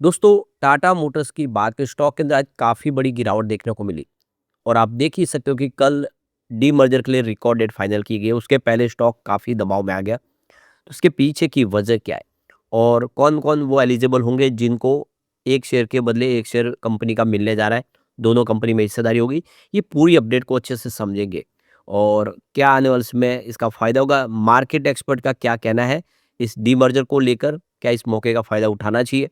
दोस्तों, टाटा मोटर्स की बात करें, स्टॉक के अंदर आज काफ़ी बड़ी गिरावट देखने को मिली और आप देख ही सकते हो कि कल डीमर्जर के लिए रिकॉर्ड डेट फाइनल की गई। उसके पहले स्टॉक काफ़ी दबाव में आ गया। तो उसके पीछे की वजह क्या है और कौन-कौन वो एलिजिबल होंगे जिनको एक शेयर के बदले एक शेयर कंपनी का मिलने जा रहा है, दोनों कंपनी में हिस्सेदारी होगी। ये पूरी अपडेट को अच्छे से समझेंगे और क्या आने वाले समय में इसका फ़ायदा होगा, मार्केट एक्सपर्ट का क्या कहना है इस डीमर्जर को लेकर, क्या इस मौके का फ़ायदा उठाना चाहिए?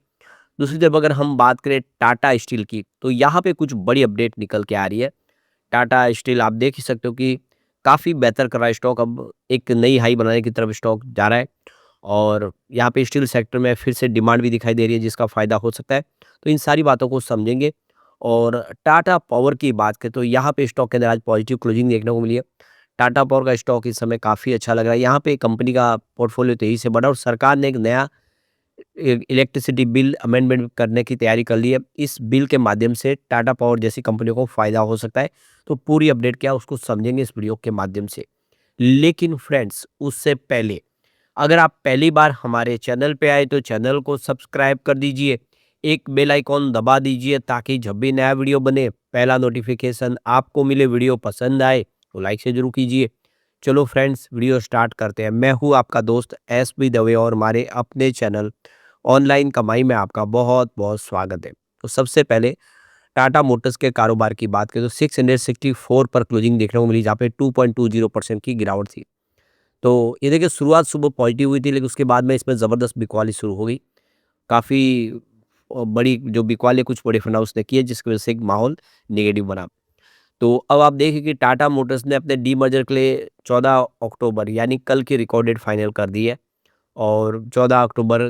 दूसरी तरफ अगर हम बात करें टाटा स्टील की, तो यहाँ पे कुछ बड़ी अपडेट निकल के आ रही है। टाटा स्टील आप देख ही सकते हो कि काफ़ी बेहतर कर रहा है स्टॉक, अब एक नई हाई बनाने की तरफ स्टॉक जा रहा है और यहाँ पे स्टील सेक्टर में फिर से डिमांड भी दिखाई दे रही है जिसका फ़ायदा हो सकता है। तो इन सारी बातों को समझेंगे और टाटा पावर की बात करें तो यहाँ पे स्टॉक के अंदर आज पॉजिटिव क्लोजिंग देखने को मिली है। टाटा पावर का स्टॉक इस समय काफ़ी अच्छा लग रहा है। यहाँ पे कंपनी का पोर्टफोलियो तेज़ी से बढ़ा और सरकार ने एक नया इलेक्ट्रिसिटी बिल अमेंडमेंट करने की तैयारी कर ली है। इस बिल के माध्यम से टाटा पावर जैसी कंपनियों को फ़ायदा हो सकता है। तो पूरी अपडेट क्या है उसको समझेंगे इस वीडियो के माध्यम से। लेकिन फ्रेंड्स उससे पहले अगर आप पहली बार हमारे चैनल पे आए तो चैनल को सब्सक्राइब कर दीजिए। एक बेल आइकॉन दबा दीजिए ताकि जब भी नया वीडियो बने पहला नोटिफिकेशन आपको मिले। वीडियो पसंद आए तो लाइक से ज़रूर कीजिए। चलो फ्रेंड्स वीडियो स्टार्ट करते हैं। मैं हूँ आपका दोस्त एस बी दवे और हमारे अपने चैनल ऑनलाइन कमाई में आपका बहुत बहुत स्वागत है। तो सबसे पहले टाटा मोटर्स के कारोबार की बात करें तो 664 पर क्लोजिंग देखने को मिली जहाँ पे 2.20% की गिरावट थी। तो ये देखिए शुरुआत सुबह पॉजिटिव हुई थी लेकिन उसके बाद में इसमें ज़बरदस्त बिकवाली शुरू हो गई। काफ़ी बड़ी जो बिकवाली कुछ बड़े फंड हाउस ने की है जिसकी वजह से एक माहौल नेगेटिव बना। तो अब आप देखिए कि टाटा मोटर्स ने अपने डीमर्जर के लिए 14 अक्टूबर यानी कल की रिकॉर्ड डेट फाइनल कर दी है और 14 अक्टूबर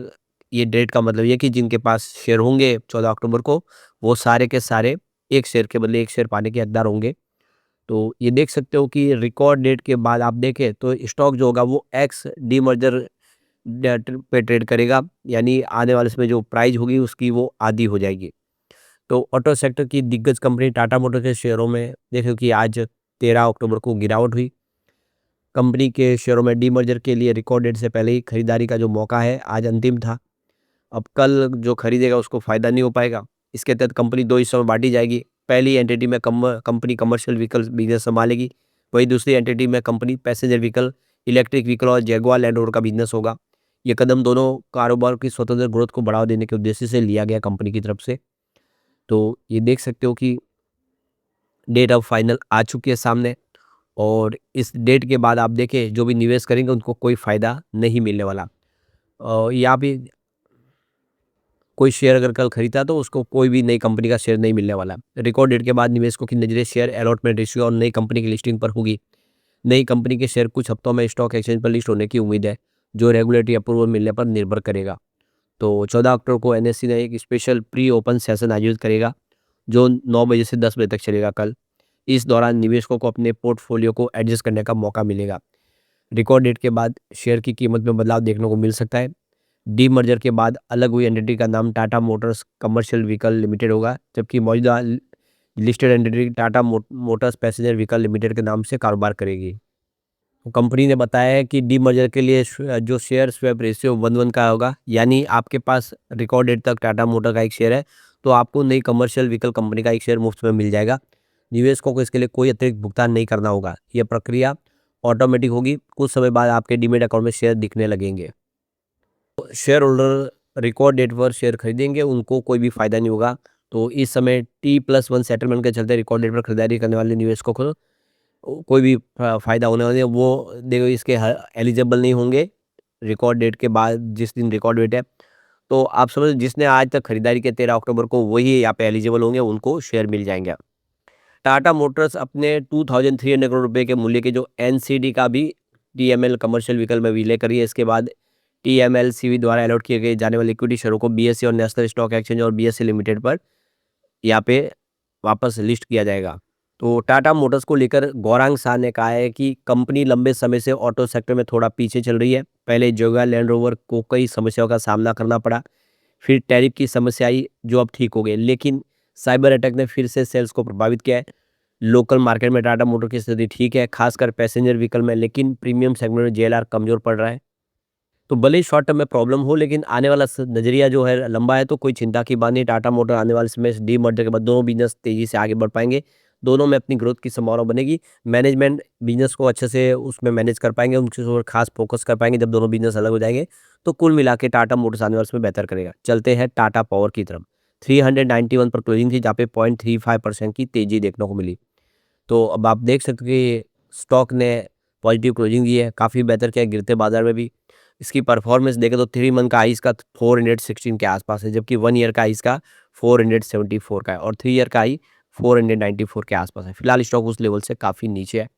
ये डेट का मतलब ये है कि जिनके पास शेयर होंगे 14 अक्टूबर को वो सारे के सारे एक शेयर के बदले एक शेयर पाने के हकदार होंगे। तो ये देख सकते हो कि रिकॉर्ड डेट के बाद आप देखें तो स्टॉक जो होगा वो एक्स डीमर्जर डेट पे ट्रेड करेगा, यानी आने वाले समय जो प्राइस होगी उसकी वो आधी हो जाएगी। तो ऑटो सेक्टर की दिग्गज कंपनी टाटा मोटर के शेयरों में देखो कि आज 13 अक्टूबर को गिरावट हुई। कंपनी के शेयरों में डीमर्जर के लिए रिकॉर्ड डेट से पहले ही खरीदारी का जो मौका है आज अंतिम था। अब कल जो खरीदेगा उसको फ़ायदा नहीं हो पाएगा। इसके तहत कंपनी 2 हिस्सों में बाँटी जाएगी। पहली एंटिटी में कंपनी कमर्शियल व्हीकल्स बिज़नेस सँभालेगी। वहीं दूसरी एंटिटी में company passenger vehicle, electric vehicle और जैगुआर लैंड रोवर का बिज़नेस होगा। ये कदम दोनों कारोबार की स्वतंत्र ग्रोथ को बढ़ावा देने के उद्देश्य से लिया गया कंपनी की तरफ से। तो ये देख सकते हो कि डेट अब फाइनल आ चुकी है सामने और इस डेट के बाद आप देखें जो भी निवेश करेंगे उनको कोई फ़ायदा नहीं मिलने वाला। यहाँ पे कोई शेयर अगर कल खरीदा तो उसको कोई भी नई कंपनी का शेयर नहीं मिलने वाला। रिकॉर्ड डेट के बाद निवेशकों की नज़रें शेयर अलॉटमेंट रेशियो और नई कंपनी की लिस्टिंग पर होगी। नई कंपनी के शेयर कुछ हफ्तों में स्टॉक एक्सचेंज पर लिस्ट होने की उम्मीद है, जो रेगुलेटरी अप्रूवल मिलने पर निर्भर करेगा। तो 14 अक्टूबर को एनएससी ने एक स्पेशल प्री ओपन सेशन आयोजित करेगा, जो 9 बजे से 10 बजे तक चलेगा कल। इस दौरान निवेशकों को अपने पोर्टफोलियो को एडजस्ट करने का मौका मिलेगा। रिकॉर्ड डेट के बाद शेयर की कीमत में बदलाव देखने को मिल सकता है। डीमर्जर के बाद अलग हुई एंटिटी का नाम Tata Motors commercial vehicle limited होगा, जबकि मौजूदा listed entity Tata Motors passenger vehicle limited के नाम से कारोबार करेगी। तो कंपनी ने बताया है कि डीमर्जर के लिए जो शेयर स्वैप रेशियो 1:1 का होगा, यानी आपके पास रिकॉर्ड डेट तक टाटा मोटर का एक शेयर है तो आपको नई कमर्शियल व्हीकल कंपनी का एक शेयर मुफ्त में मिल जाएगा। निवेशकों को इसके लिए कोई अतिरिक्त भुगतान नहीं करना होगा। यह प्रक्रिया ऑटोमेटिक होगी। कुछ समय बाद आपके डीमेट अकाउंट में शेयर दिखने लगेंगे। शेयर होल्डर रिकॉर्ड डेट पर शेयर खरीदेंगे उनको कोई भी फायदा नहीं होगा। तो इस समय T+1 सेटलमेंट के चलते रिकॉर्ड डेट पर खरीदारी करने वाले निवेशकों को कोई भी फायदा होने वाला है, वो देखो इसके एलिजिबल नहीं होंगे। रिकॉर्ड डेट के बाद जिस दिन रिकॉर्ड डेट है तो आप समझ जिसने आज तक खरीदारी की 13 अक्टूबर को वही यहाँ पे एलिजिबल होंगे, उनको शेयर मिल जाएंगे। टाटा मोटर्स अपने 2300 करोड़ रुपए के मूल्य के जो एनसीडी का भी टीएमएल कमर्शियल व्हीकल में विलय करी है। इसके बाद टीएमएलसीवी द्वारा अलॉट किए गए जाने वाले इक्विटी शेयरों को बीएसई और नेशनल स्टॉक एक्सचेंज और बीएसई लिमिटेड पर यहाँ पे वापस लिस्ट किया जाएगा। तो टाटा मोटर्स को लेकर गौरांग शाह ने कहा है कि कंपनी लंबे समय से ऑटो सेक्टर में थोड़ा पीछे चल रही है। पहले जगुआर लैंड रोवर को कई समस्याओं का सामना करना पड़ा, फिर टैरिफ की समस्या आई जो अब ठीक हो गई, लेकिन साइबर अटैक ने फिर से सेल्स को प्रभावित किया है। लोकल मार्केट में टाटा मोटर की स्थिति ठीक है, खासकर पैसेंजर व्हीकल में, लेकिन प्रीमियम सेगमेंट में जेएलआर कमजोर पड़ रहा है। तो भले ही शॉर्ट टर्म में प्रॉब्लम हो, लेकिन आने वाला नज़रिया जो है लंबा है, तो कोई चिंता की बात नहीं। टाटा मोटर आने वाले समय डी मर्जर के बाद दोनों बिजनेस तेज़ी से आगे बढ़ पाएंगे, दोनों में अपनी ग्रोथ की संभावना बनेगी। मैनेजमेंट बिजनेस को अच्छे से उसमें मैनेज कर पाएंगे, उनके ऊपर खास फोकस कर पाएंगे। जब दोनों बिजनेस अलग हो जाएंगे तो कुल मिला के टाटा मोटर्स आने वाले समय बेहतर करेगा। चलते हैं टाटा पावर की तरफ। 391 पर क्लोजिंग थी, जहाँ पे 0.35% की तेजी देखने को मिली। तो अब आप देख सकते हो कि स्टॉक ने पॉजिटिव क्लोजिंग दी है, काफ़ी बेहतर किया है गिरते बाजार में भी। इसकी परफॉर्मेंस देखें तो 3 मंथ का हाई इसका 416 के आसपास है, जबकि 1 ईयर का हाई इसका 474 का है और 3 ईयर का हाई 494 के आसपास है। फिलहाल स्टॉक उस लेवल से काफ़ी नीचे है।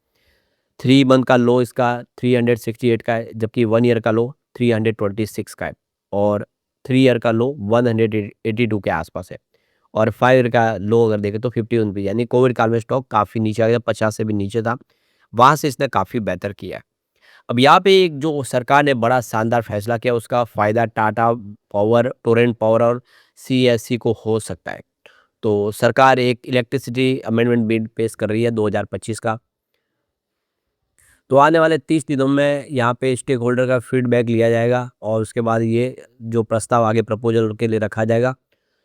3 मंथ का लो इसका 368 का है, जबकि 1 ईयर का लो 326 का है और 3 ईयर का लो 182 के आसपास है और 5 ईयर का लो अगर देखें तो 51 पे, यानी कोविड काल में स्टॉक काफ़ी नीचे आ गया, 50 से भी नीचे था। वहाँ से इसने काफ़ी बेहतर किया है। अब यहाँ पे एक जो सरकार ने बड़ा शानदार फैसला किया, उसका फ़ायदा टाटा पावर, टोरेंट पावर और सीएससी को हो सकता है। तो सरकार एक इलेक्ट्रिसिटी अमेंडमेंट बिल पेश कर रही है 2025 का। तो आने वाले 30 दिनों में यहाँ पे स्टेक होल्डर का फीडबैक लिया जाएगा और उसके बाद ये जो प्रस्ताव आगे प्रपोजल के लिए रखा जाएगा।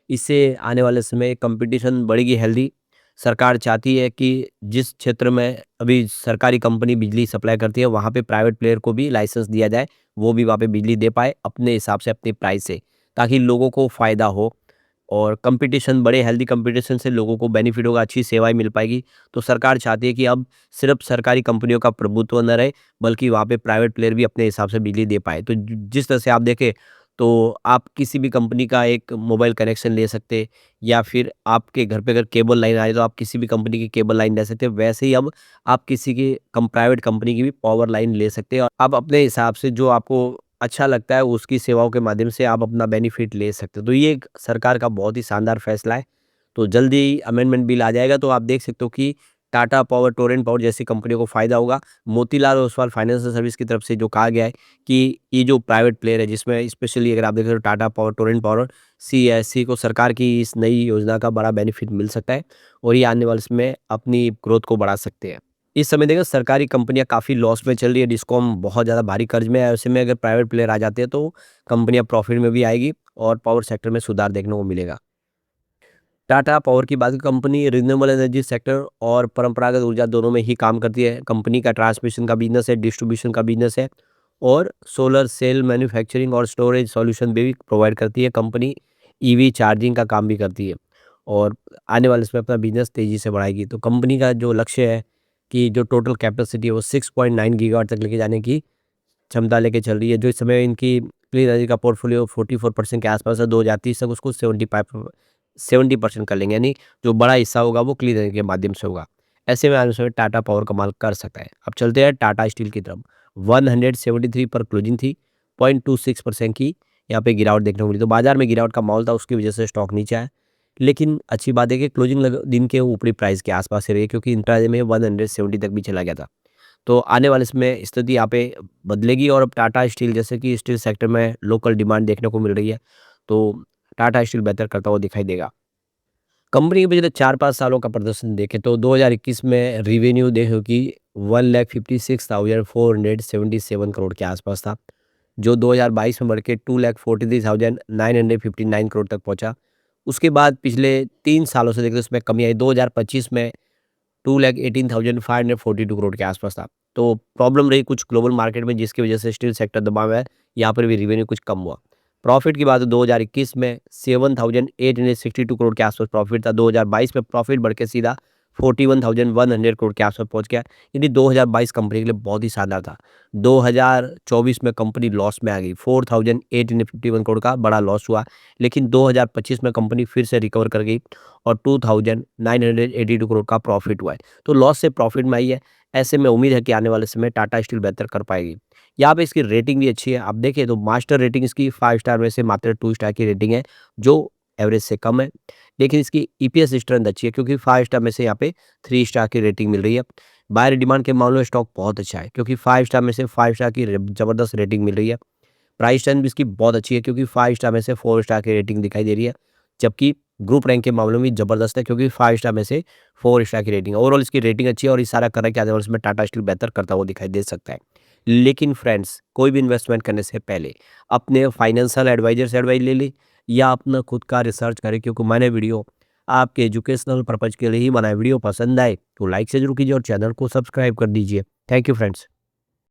इससे आने वाले समय कंपटीशन बढ़ेगी हेल्दी। सरकार चाहती है कि जिस क्षेत्र में अभी सरकारी कंपनी बिजली सप्लाई करती है, वहाँ पे प्राइवेट प्लेयर को भी लाइसेंस दिया जाए, वो भी वहाँ पे बिजली दे पाए अपने हिसाब से, अपनी प्राइस से, ताकि लोगों को फ़ायदा हो और कंपटीशन बढ़े। हेल्दी कंपटीशन से लोगों को बेनिफिट होगा, अच्छी सेवाएँ मिल पाएगी। तो सरकार चाहती है कि अब सिर्फ़ सरकारी कंपनियों का प्रभुत्व न रहे, बल्कि वहाँ पे प्राइवेट प्लेयर भी अपने हिसाब से बिजली दे पाएँ। तो जिस तरह से आप देखें, तो आप किसी भी कंपनी का एक मोबाइल कनेक्शन ले सकते, या फिर आपके घर पे अगर केबल लाइन आए तो आप किसी भी कंपनी की केबल लाइन ले सकते हैं। वैसे ही अब आप किसी की प्राइवेट कंपनी की भी पावर लाइन ले सकते हैं और आप अपने हिसाब से जो आपको अच्छा लगता है उसकी सेवाओं के माध्यम से आप अपना बेनिफिट ले सकते हो। तो ये एक सरकार का बहुत ही शानदार फैसला है। तो जल्दी ही अमेंडमेंट बिल आ जाएगा, तो आप देख सकते हो कि टाटा पावर, टोरेंट पावर जैसी कंपनियों को फ़ायदा होगा। मोतीलाल ओसवाल फाइनेंशियल सर्विस की तरफ से जो कहा गया है कि ये जो प्राइवेट प्लेयर है, जिसमें स्पेशली अगर आप देखें तो टाटा पावर, टोरेंट पावर और सीएससी को सरकार की इस नई योजना का बड़ा बेनिफिट मिल सकता है और ये आने वाले समय अपनी ग्रोथ को बढ़ा सकते हैं। इस समय देखिए सरकारी कंपनियां काफ़ी लॉस में चल रही है, डिस्कॉम बहुत ज़्यादा भारी कर्ज में है। ऐसे में अगर प्राइवेट प्लेयर आ जाते हैं तो कंपनियां प्रॉफिट में भी आएगी और पावर सेक्टर में सुधार देखने को मिलेगा। टाटा पावर की बात करें, कंपनी रिन्यूएबल एनर्जी सेक्टर और परंपरागत ऊर्जा दोनों में ही काम करती है। कंपनी का ट्रांसमिशन का बिजनेस है, डिस्ट्रीब्यूशन का बिजनेस है और सोलर सेल मैन्युफैक्चरिंग और स्टोरेज सॉल्यूशन भी प्रोवाइड करती है। कंपनी ईवी चार्जिंग का काम भी करती है और आने वाले समय अपना बिजनेस तेज़ी से बढ़ाएगी। तो कंपनी का जो लक्ष्य है कि जो टोटल कैपेसिटी है वो 6.9 गीगावाट तक लेके जाने की क्षमता लेके चल रही है। जो इस समय इनकी क्लीन एनर्जी का पोर्टफोलियो 44% के आसपास है, 2030 तक उसको 70% कर लेंगे, यानी जो बड़ा हिस्सा होगा वो क्लीन एनर्जी के माध्यम से होगा। ऐसे में आने समय टाटा पावर कमाल कर सकता है। अब चलते हैं टाटा स्टील की तरफ। 173 पर क्लोजिंग थी, 0.26% की यहाँ पे गिरावट देखने को मिली। तो बाजार में गिरावट का माहौल था, उसकी वजह से स्टॉक नीचे आया। लेकिन अच्छी बात है कि क्लोजिंग दिन के ऊपरी प्राइस के आसपास ही रही है, क्योंकि इंट्राडे में 170 तक भी चला गया था। तो आने वाले समय स्थिति यहाँ पे बदलेगी और अब टाटा स्टील, जैसे कि स्टील सेक्टर में लोकल डिमांड देखने को मिल रही है, तो टाटा स्टील बेहतर करता हुआ दिखाई देगा। कंपनी के पिछले 4-5 सालों का प्रदर्शन देखें तो 2021 में रेवेन्यू देखो कि 1,56,477 करोड़ के आसपास था, जो 2022 में बढ़ के 2,43,959 करोड़ तक पहुंचा। उसके बाद पिछले 3 सालों से देखते उसमें कमी आई। 2025 में 2,18,542 करोड़ के आसपास था। तो प्रॉब्लम रही कुछ ग्लोबल मार्केट में, जिसकी वजह से स्टील सेक्टर दबाव है, यहाँ पर भी रेवेन्यू कुछ कम हुआ। प्रॉफिट की बात है, 2021 में 7,862 करोड़ के आसपास प्रॉफिट था। 2022 में प्रॉफिट बढ़ के सीधा 41,100 करोड़ के आसपास पहुंच गया, यानी 2022 कंपनी के लिए बहुत ही शानदार था। 2024 में कंपनी लॉस में आ गई, 4,851 करोड़ का बड़ा लॉस हुआ, लेकिन 2025 में कंपनी फिर से रिकवर कर गई और 2,982 करोड़ का प्रॉफिट हुआ है। तो लॉस से प्रॉफिट में आई है। ऐसे में उम्मीद है कि आने वाले समय टाटा स्टील बेहतर कर पाएगी। यहाँ पे इसकी रेटिंग भी अच्छी है। आप देखें तो मास्टर रेटिंग इसकी 5 स्टार में से मात्र 2 स्टार की रेटिंग है, जो एवरेज से कम है। लेकिन इसकी ईपीएस स्ट्रेंथ अच्छी है, क्योंकि 5 स्टार में से यहाँ पे 3 स्टार की रेटिंग मिल रही है। बायर डिमांड के मामले में स्टॉक बहुत अच्छा है, क्योंकि 5 स्टार में से 5 स्टार की ज़बरदस्त रेटिंग मिल रही है। प्राइस स्ट्रेंथ भी इसकी बहुत अच्छी है, क्योंकि 5 स्टार में से 4 स्टार की रेटिंग दिखाई दे रही है। जबकि ग्रुप रैंक के मामले में भी ज़बरदस्त है, क्योंकि 5 स्टार में से 4 स्टार की रेटिंग है। ओवरऑल इसकी रेटिंग अच्छी है और इशारा कर रहा है कि आने वाले समय टाटा स्टील बेहतर करता हुआ दिखाई दे सकता है। लेकिन फ्रेंड्स, कोई भी इन्वेस्टमेंट करने से पहले अपने फाइनेंशियल एडवाइज़र से एडवाइस ले लें या अपना खुद का रिसर्च करें, क्योंकि मैंने वीडियो आपके एजुकेशनल पर्पज़ के लिए ही बनाया। वीडियो पसंद आए तो लाइक से ज़रूर कीजिए और चैनल को सब्सक्राइब कर दीजिए। Thank you friends.